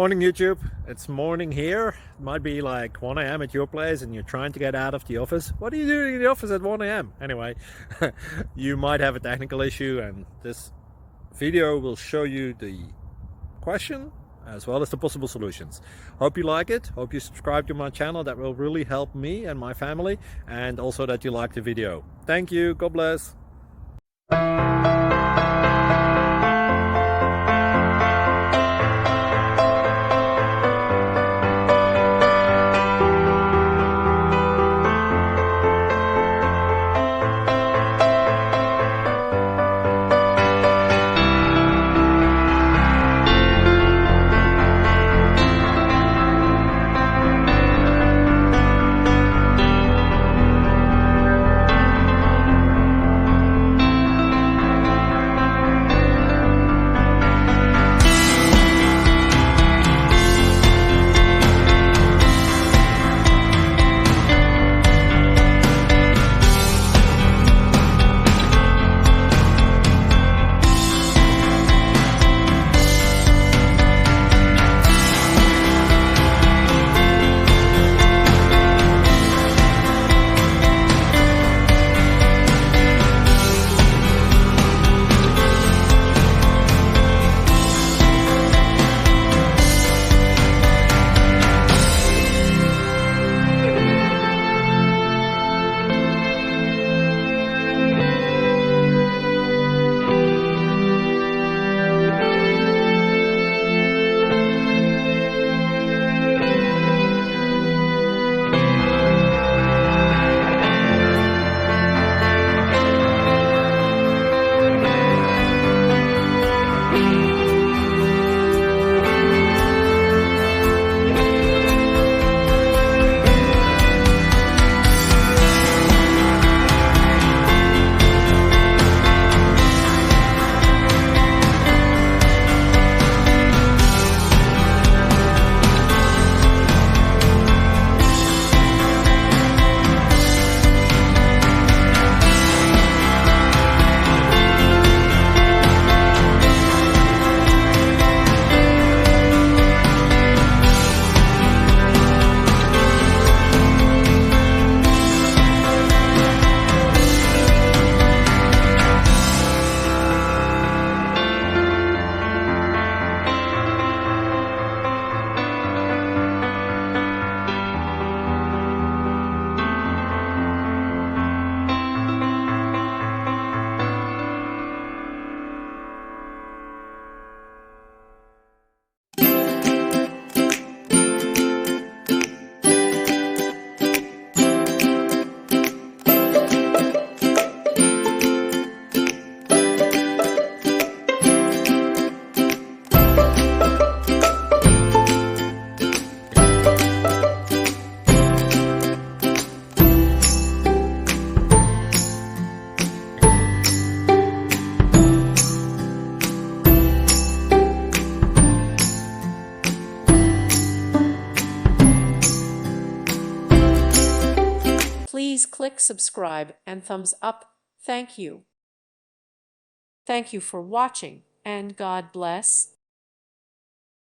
Morning YouTube, it's morning here. It might be like 1 a.m. at your place and you're trying to get out of the office. What are you doing in the office at 1 a.m.? Anyway, you might have a technical issue and this video will show you the question as well as the possible solutions. Hope you like it, hope you subscribe to my channel. That will really help me and my family, and also that you like the video. Thank you, God bless. Please click subscribe and thumbs up. Thank you. Thank you for watching, and God bless.